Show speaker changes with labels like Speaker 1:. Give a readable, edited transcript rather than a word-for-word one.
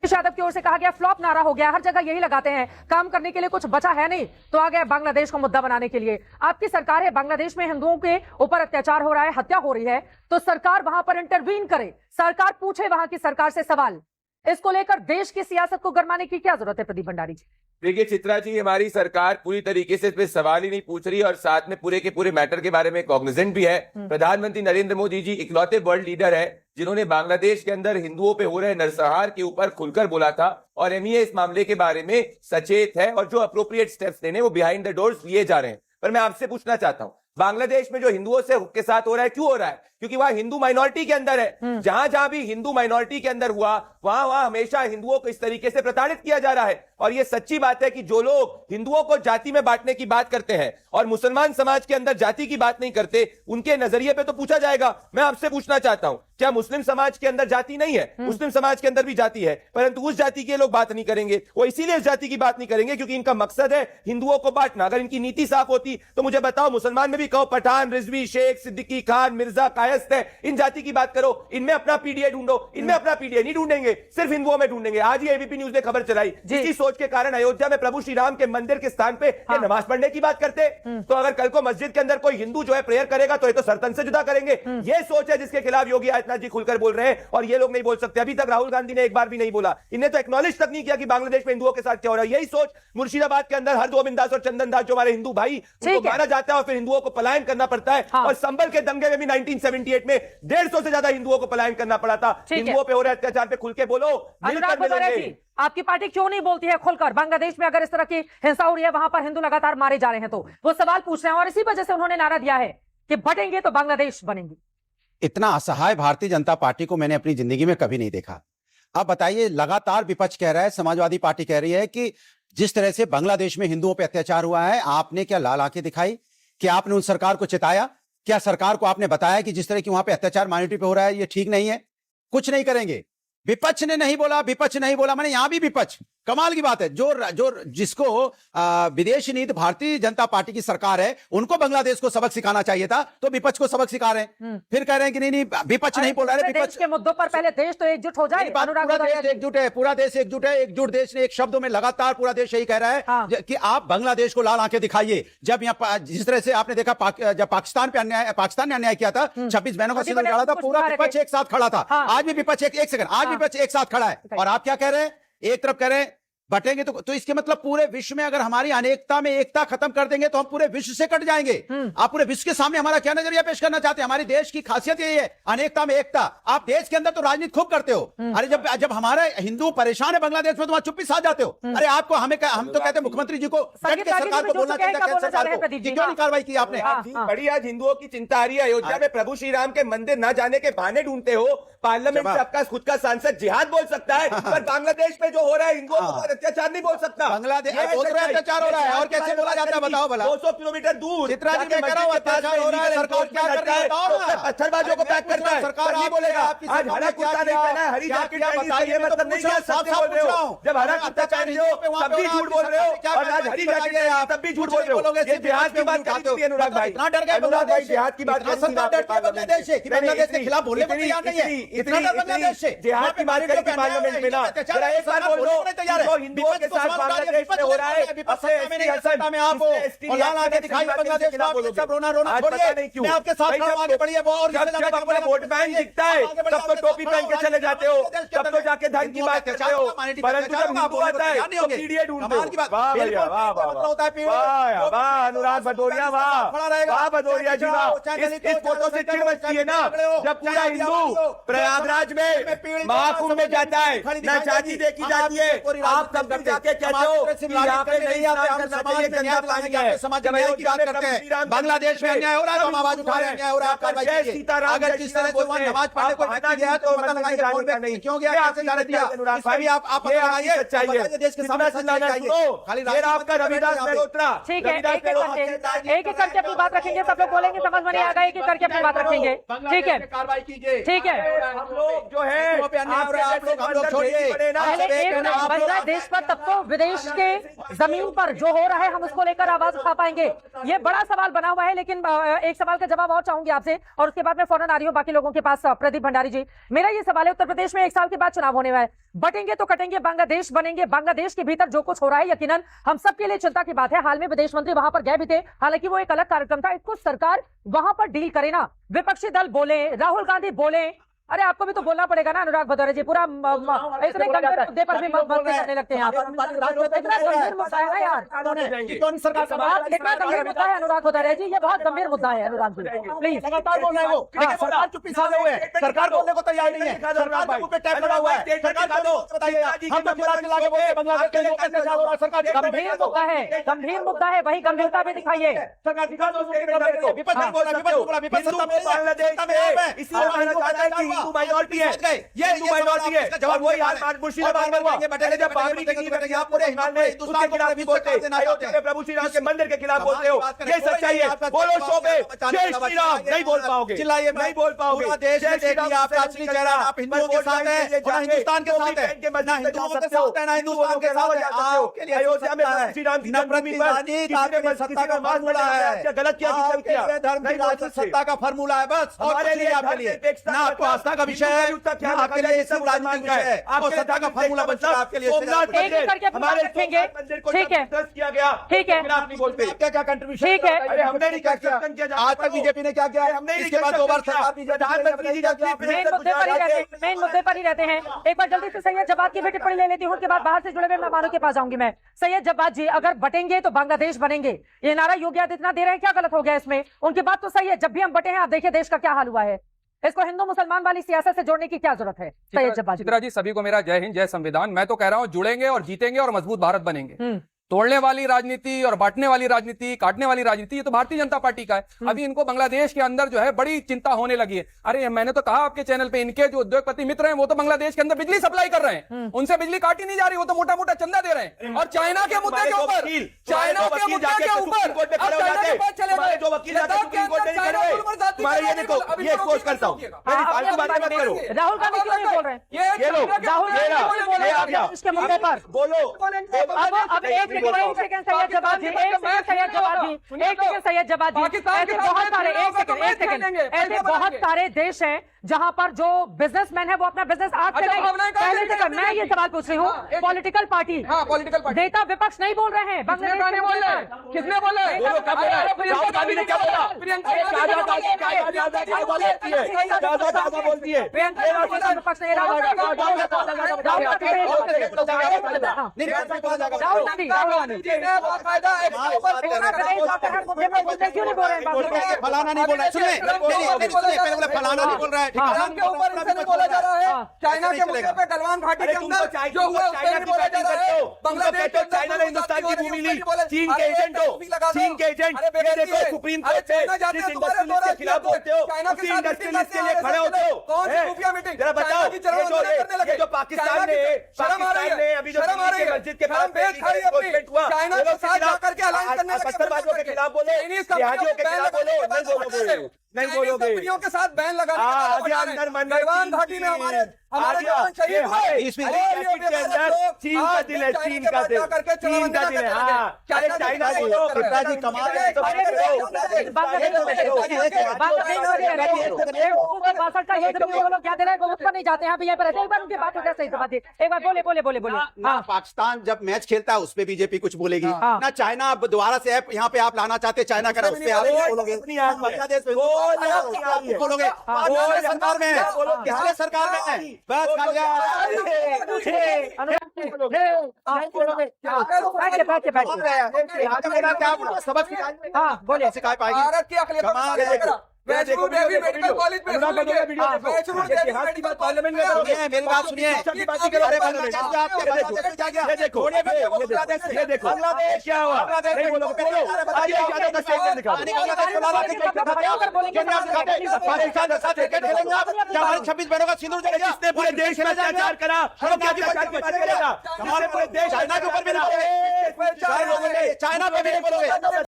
Speaker 1: अखिलेश यादव की ओर से कहा गया फ्लॉप नारा हो गया, हर जगह यही लगाते हैं, काम करने के लिए कुछ बचा है नहीं, तो आ गया बांग्लादेश को मुद्दा बनाने के लिए। आपकी सरकार है, बांग्लादेश में हिंदुओं के ऊपर अत्याचार हो रहा है, हत्या हो रही है, तो सरकार वहां पर इंटरवीन करे, सरकार पूछे वहां की सरकार से सवाल। इसको लेकर देश की सियासत को गरमाने की क्या जरूरत है प्रदीप भंडारी जी?
Speaker 2: देखिए चित्रा जी, हमारी सरकार पूरी तरीके से इस पे सवाल ही नहीं पूछ रही और साथ में पूरे के पूरे मैटर के बारे में कॉग्निजेंट भी है। प्रधानमंत्री नरेंद्र मोदी जी इकलौते वर्ल्ड लीडर है जिन्होंने बांग्लादेश के अंदर हिंदुओं पे हो रहे नरसंहार के ऊपर खुलकर बोला था और एमईए इस मामले के बारे में सचेत है और जो अप्रोप्रिएट स्टेप्स लेने वो बिहाइंड द डोर्स लिए जा रहे हैं। पर मैं आपसे पूछना चाहता हूं, बांग्लादेश में जो हिंदुओं से के साथ हो रहा है, क्यों हो रहा है? क्योंकि वहां हिंदू माइनॉरिटी के अंदर है। जहां जहां भी हिंदू माइनॉरिटी के अंदर हुआ वहां वहां हमेशा हिंदुओं को इस तरीके से प्रताड़ित किया जा रहा है। और यह सच्ची बात है कि जो लोग हिंदुओं को जाति में बांटने की बात करते हैं और मुसलमान समाज के अंदर जाति की बात नहीं करते, उनके नजरिए पे तो पूछा जाएगा। मैं आपसे पूछना चाहता हूं, क्या मुस्लिम समाज के अंदर जाति नहीं है? मुस्लिम समाज के अंदर भी जाति है, परंतु उस जाति के लोग बात नहीं करेंगे। वो इसीलिए इस जाति की बात नहीं करेंगे क्योंकि इनका मकसद है हिंदुओं को बांटना। अगर इनकी नीति साफ होती तो मुझे बताओ, मुसलमान में भी कहो पठान, रिजवी, शेख, सिद्दीकी खान, मिर्जा, कायस्थ है, इन जाति की बात करो, इनमें अपना पीडीए ढूंढो। इनमें अपना पीडीए नहीं ढूंढेंगे, सिर्फ हिंदुओं में ढूंढेंगे। आज ही एबीपी न्यूज ने खबर चलाई, इसी सोच के कारण अयोध्या में प्रभु श्री राम के मंदिर के स्थान पे नमाज पढ़ने की बात करते। तो अगर कल को मस्जिद के अंदर कोई हिंदू जो है प्रेयर करेगा तो ये तो सरतन से जुदा करेंगे। ये सोच है जिसके खिलाफ योगी आदित्यनाथ जी खुलकर बोल रहे हैं और ये लोग नहीं बोल सकते। अभी तक राहुल गांधी ने एक बार भी नहीं बोला, इन्हें तो एक्नॉलेज तक नहीं किया कि बांग्लादेश में हिंदुओं के साथ क्या हो रहा है। यही सोच मुर्शिदाबाद के अंदर हरगोविंद दास और चंदन दास जो हमारे हिंदू भाई, उनको मारा जाता है और फिर हिंदुओं को पलायन करना पड़ता है। और संभल के दंगे में भी 1978 में 150 से ज्यादा हिंदुओं को पलायन करना पड़ा था। हिंदुओं पे हो रहे अत्याचार पे खुल के बोलो।
Speaker 1: आपकी पार्टी क्यों नहीं बोलती है खुलकर? बांग्लादेश में अगर इस तरह की हिंसा हो रही है, वहां पर हिंदू लगातार मारे जा रहे हैं, तो वो सवाल पूछ रहे हैं और इसी वजह से उन्होंने नारा दिया है कि बटेंगे तो बांग्लादेश बनेंगे।
Speaker 3: इतना असहाय भारतीय जनता पार्टी को मैंने अपनी जिंदगी में कभी नहीं देखा। अब बताइए, लगातार विपक्ष कह रहा है, समाजवादी पार्टी कह रही है कि जिस तरह से बांग्लादेश में हिंदुओं पर अत्याचार हुआ है, आपने क्या लाल आंखें दिखाई? क्या आपने उन सरकार को चिताया? क्या सरकार को आपने बताया कि जिस तरह की वहां पे अत्याचार माइनॉरिटी पे हो रहा है ये ठीक नहीं है? कुछ नहीं करेंगे। विपक्ष ने नहीं बोला, विपक्ष नहीं बोला, मैंने यहां भी विपक्ष, कमाल की बात है, जो जिसको विदेशी नीति भारतीय जनता पार्टी की सरकार है, उनको बांग्लादेश को सबक सिखाना चाहिए था, तो विपक्ष को सबक सिखा रहे हैं। फिर कह रहे हैं कि नहीं विपक्ष नहीं बोल रहा है।
Speaker 1: विपक्ष के मुद्दों पर पहले देश तो एकजुट हो जाए।
Speaker 3: पूरा देश एकजुट है, पूरा देश एकजुट है। एकजुट देश ने एक शब्दों में लगातार पूरा देश यही कह रहा है कि आप बांग्लादेश को लाल आंखें दिखाइए। जब यहाँ जिस तरह से आपने देखा जब पाकिस्तान ने अन्याय किया था, 26 बहनों का सिंदूर डाला था, पूरा विपक्ष एक साथ खड़ा था। आज भी विपक्ष एक सेकंड, आज विपक्ष एक साथ खड़ा है। और आप क्या कह रहे हैं? एक तरफ कह रहे हैं बटेंगे तो इसके मतलब पूरे विश्व में अगर हमारी अनेकता में एकता खत्म कर देंगे तो हम पूरे विश्व से कट जाएंगे। आप पूरे विश्व के सामने हमारा क्या नजरिया पेश करना चाहते हैं? हमारे देश की खासियत यही है, अनेकता में एकता। आप देश के अंदर तो राजनीति खूब करते हो। अरे जब हमारे हिंदू परेशान है बांग्लादेश में तो वहां चुप्पी साथ जाते हो। अरे आपको हम तो कहते हैं मुख्यमंत्री जी को, सरकार को बोलना चाहिए क्यों नहीं कार्रवाई की आपने?
Speaker 2: बड़ी आज हिंदुओं की चिंता आ रही है। अयोध्या में प्रभु श्री राम के मंदिर न जाने के बहाने ढूंढते हो। पार्लियामेंट से आपका खुद का सांसद जिहाद बोल सकता है, पर बांग्लादेश में जो हो रहा है हिंदुओं पर अत्याचार नहीं बोल सकता।
Speaker 3: बांग्लादेश अत्याचार हो रहा है और कैसे बोला जाता है बताओ भला?
Speaker 2: 200 किलोमीटर दूर
Speaker 3: चित्रा जी मैं कह रहा हूं अत्याचार हो रहा है, सरकार क्या कर रही है बताओ ना।
Speaker 2: पत्थरबाजों को पैक करता है, सरकार नहीं बोलेगा। आज हरा कुर्ता नहीं पहना है, हरी जैकेट पहनी है, ये मतलब नहीं कि सच बोल रहे हो। जब हरा कुर्ता पहन रहे हो तब भी झूठ बोल रहे हो और आज हरी जैकेट है तब भी झूठ बोल रहे हो। ये जिहाद की बात करते हैं अनुराग भाई।
Speaker 3: इतना डर गए
Speaker 2: अनुराग भाई, जिहाद की बात करते हैं
Speaker 3: बांग्लादेश से कि बांग्लादेश के खिलाफ बोलने को तैयार नहीं है। इतना डर बांग्लादेश से
Speaker 2: जिहाद की बात करें पार्लियामेंट में ना, जरा एक बार बोल दो हिंदुओं के साथ बांग्लादेश में हो रहा है।
Speaker 3: में आप और लाल आंखें दिखाई बांग्लादेश का सब रोना छोड़िए, मैं आपके साथ खड़ा हूं, आगे बढ़िए। और
Speaker 2: जब वोट बैंक दिखता है तब तो टोपी पहन के चले जाते हो, तब तो जाके धन की बात करते हो, परंतु जब हिंदू आता है तो पीडीए ढूंढते हो। वाह भैया, वाह वाह वाह, अनुराग भदौरिया, वाह भदौरिया जी, वाह। इस फोटो से चिढ़ मचती है ना जब पूरा हिंदू प्रयागराज में महाकुंभ में जाता है, न जाति देखी जाती है। आप सब जाके कहते हो यहाँ पे नहीं
Speaker 3: बांग्लादेश में अन्याय हो रहा है तो हम आवाज उठा रहे हैं, अन्याय हो रहा है कार्रवाई कीजिए। अगर जिस तरह से वहां नमाज पढ़ने को गया तो पता लगाइए वोट बैंक नहीं क्यों गया, कैसे जाने दिया, इसमें भी आप पता लगाइए। चाहिए देश के सामने खाली आपका रविदास मल्होत्रा।
Speaker 1: ठीक है, एक एक करके अपनी बात रखेंगे, सब लोग बोलेंगे, समझ में नहीं आएगा, एक एक करके अपनी बात रखेंगे। ठीक है,
Speaker 3: कार्रवाई कीजिए।
Speaker 1: ठीक है।
Speaker 2: हम लोग जो है
Speaker 3: हिंदुओं पे अन्याय हो रहा है, आप लोग हम लोग छोड़िए।
Speaker 1: पहले एक बांग्लादेश पर, तब तो विदेश के जमीन पर जो हो रहा है हम उसको लेकर आवाज उठा पाएंगे। ये बड़ा सवाल बना हुआ है, लेकिन एक सवाल का जवाब और चाहूंगी आपसे और उसके बाद मैं फौरन आ रही हूँ बाकी लोगों के पास। प्रदीप भंडारी जी, मेरा ये सवाल है, उत्तर प्रदेश में 1 साल के बाद चुनाव होने वाला है, बटेंगे तो कटेंगे, बांग्लादेश बनेंगे, बांग्लादेश के भीतर जो कुछ हो रहा है यकीनन हम सबके लिए चिंता की बात है। हाल में विदेश मंत्री वहां पर गए भी थे, हालांकि वो एक अलग कार्यक्रम था। इसको सरकार वहां पर डील करे ना, विपक्षी दल बोले, राहुल गांधी बोले, अरे आपको भी तो बोलना पड़ेगा ना अनुराग भदौरे जी, पूरा इतने गंभीर मुद्दे पर भी बातें करने लगते हैं आप। इतना गंभीर मुद्दा है ना यार,
Speaker 3: कौन सरकार का बात?
Speaker 1: इतना गंभीर मुद्दा है अनुराग भदौरे जी, ये बहुत गंभीर मुद्दा है अनुराग जी, प्लीज।
Speaker 3: लगातार बोल रहे हैं वो, सरकार चुप्पी साधे हुए है, सरकार बोलने को तैयार नहीं है, सरकार के मुंह पे टैप लगा हुआ है। सरकार बताइए, हम तो चिल्ला के बोले बांग्लादेश के लोग कैसे हो रहा है, सरकार
Speaker 1: गंभीर मुद्दा है, गंभीर मुद्दा है, वही गंभीरता भी दिखाइए।
Speaker 3: सरकार दिखा दो, विपक्ष बोल रहा है, विपक्ष
Speaker 2: बांग्लादेश में इसलिए हिंदू माइनॉरिटी है, ये हिंदू माइनॉरिटी है। जब वही हाल मुर्शिदाबाद में हुआ, पहले जब बाबरी की नींव यहाँ पूरे हिंदुस्तान के खिलाफ भी बोलते, अयोध्या में प्रभु श्री राम के मंदिर के खिलाफ बोलते हो, ये सच्चाई है। बोलो शोभे, जय श्री राम, नहीं बोल पाओगे,
Speaker 3: चिल्लाइए,
Speaker 2: नहीं बोल पाओगे।
Speaker 3: पूरा देश में देखिए आपका असली चेहरा, आप हिंदुओं के साथ हैं, ना हिंदुस्तान के साथ है, ना हिंदुओं के साथ है, ना हिंदुस्तान के साथ है। आपके लिए
Speaker 2: अयोध्या में श्री राम की नवरात्रि पर
Speaker 3: सत्ता का फार्मूला है,
Speaker 2: गलत किया,
Speaker 3: धर्म की सत्ता का फार्मूला है, बस हमारे लिए, आपके लिए ना आपको आस्था का विषय है, ना आपके लिए सब राजनीतिक विषय है, आपको सत्ता का फार्मूला बनता है आपके लिए।
Speaker 1: हमारे रखेंगे, ठीक है,
Speaker 2: किया गया,
Speaker 1: ठीक है,
Speaker 2: नहीं बोलते
Speaker 3: क्या क्या कंट्रीब्यूशन,
Speaker 1: ठीक है।
Speaker 3: अरे हमने नहीं क्या किया, आज तक बीजेपी ने क्या किया है, हमने इसके बाद 2 बार सरकार प्रधानमंत्री जी
Speaker 1: मेन मुद्दे पर ही रहते हैं। एक बार जल्दी से सैयद जवाद की भी टिप्पणी ले लेती हूँ, उसके बाद बाहर से जुड़े हुए मेहमानों के पास जाऊंगी मैं। सैयद जवाद जी, अगर बटेंगे तो बांग्लादेश बनेंगे, ये नारा योगी आदित्यनाथ दे रहे हैं, क्या गलत हो गया इसमें? उनकी बात तो सही है, जब भी हम बटे हैं आप देखिए देश का क्या हाल हुआ है, इसको हिंदू मुसलमान वाली सियासत से जोड़ने की क्या जरूरत है? सैयद जवाद जी।
Speaker 4: चित्रा जी, सभी को मेरा जय हिंद, जय संविधान। मैं तो कह रहा हूं जुड़ेंगे और जीतेंगे और मजबूत भारत बनेंगे। तोड़ने वाली राजनीति और बांटने वाली राजनीति, काटने वाली राजनीति, ये तो भारतीय जनता पार्टी का है। अभी इनको बांग्लादेश के अंदर जो है बड़ी चिंता होने लगी है। अरे मैंने तो कहा आपके चैनल पे, इनके जो उद्योगपति मित्र हैं वो तो बांग्लादेश के अंदर बिजली सप्लाई कर रहे हैं, उनसे बिजली काटी नहीं जा रही, वो तो मोटा मोटा चंदा दे रहे हैं। और चाइना के मुद्दे के ऊपर, चाइना के मुद्दे के ऊपर चाइना के पास चले गए,
Speaker 2: जो वकील ये देखो, ये एक्सपोज करता हूँ, फालतू बातें मत करो।
Speaker 1: राहुल गांधी क्यों नहीं बोल रहे हैं?
Speaker 2: ये लो,
Speaker 1: राहुल गांधी क्यों नहीं बोल रहे हैं इसके मुद्दे पर?
Speaker 2: बोलो।
Speaker 1: अब एक सेकंड सैयद जवाद जी, एक सेकंड सैयद जवाद जी, एक सेकंड सैयद जवाद जी, ऐसे बहुत सारे, एक सेकंड, ऐसे बहुत सारे देश हैं जहां पर जो बिजनेसमैन है वो अपना बिजनेस आज से नहीं, पहले से कर, मैं ये सवाल पूछ रही हूँ, पॉलिटिकल पार्टी,
Speaker 4: पॉलिटिकल पार्टी,
Speaker 1: नेता विपक्ष नहीं बोल रहे हैं, बांग्लादेश
Speaker 4: नहीं बोल रहे हैं, किसने बोला है?
Speaker 2: बोलो, कब बोला? राहुल गांधी ने क्या बोला?
Speaker 4: प्रियंका
Speaker 2: बोलती है,
Speaker 1: विपक्ष नहीं, राहुल क्यों नहीं बोल रहे हैं?
Speaker 3: फलाना नहीं बोल रहा है, सुनिए फलाना नहीं बोल रहा है,
Speaker 4: के ऊपर इनसे नहीं बोला जा रहा है। चाइना के मुद्दे पे गलवान घाटी के अंदर जो हुआ उससे नहीं बोला जा रहा है। बांग्लादेश के
Speaker 2: चाइना ने हिंदुस्तान की भूमि ली, चीन के एजेंट हो, चीन के एजेंट। ये देखो सुप्रीम कोर्ट से जिस इंडस्ट्रियलिस्ट के खिलाफ बोलते हो, उसी इंडस्ट्रियलिस्ट के लिए खड़े होते हो।
Speaker 4: कौन सी खुफिया मीटिंग?
Speaker 2: जरा बताओ, ये जो पाकिस्तान ने अभी जो मस्जिद के पास
Speaker 4: चाइना के साथ जाकर के अलायंस करने
Speaker 2: पत्थरबाजों के खिलाफ बोलो, जिहादियों के खिलाफ बोलो, नहीं बोलोगे, नहीं बोलोगे।
Speaker 4: कंपनियों के साथ बैन लगाने
Speaker 2: गलवान
Speaker 4: घाटी में हमारे जवान शहीद हुए।
Speaker 2: चीन का दिल है, चीन का दिल, चीन का दिल है। हाँ, चाइना
Speaker 3: पिताजी कमाल है,
Speaker 1: क्या दे रहे हैं उसको नहीं जाते हैं, यहाँ पर एक बार उनकी बात हो जाए, एक बार बोले
Speaker 3: ना पाकिस्तान जब मैच खेलता है उसपे बीजेपी कुछ बोलेगी ना, चाइना दोबारा से यहाँ पे आप लाना चाहते चाइना का, उस पे आप बोलोगे, बांग्लादेश बोलोगे, सरकार में है, पिछले सरकार में है, बस सबक सिखा पाएगी।
Speaker 4: भारत की अखिलेश वैष्णो देवी मेडिकल कॉलेज में वैष्णो देवी मेडिकल पार्लियामेंट में
Speaker 3: मेरी बात सुनिए,
Speaker 2: ये देखो बांग्लादेश क्या हुआ, नहीं बोलो,
Speaker 3: हमारे 26 बहनों का सिंदूर
Speaker 2: जिसने पूरे देश में अत्याचार करा, हमारे पूरे देश चाइना के ऊपर भी,
Speaker 3: चाइना पे भी नहीं बोलोगे।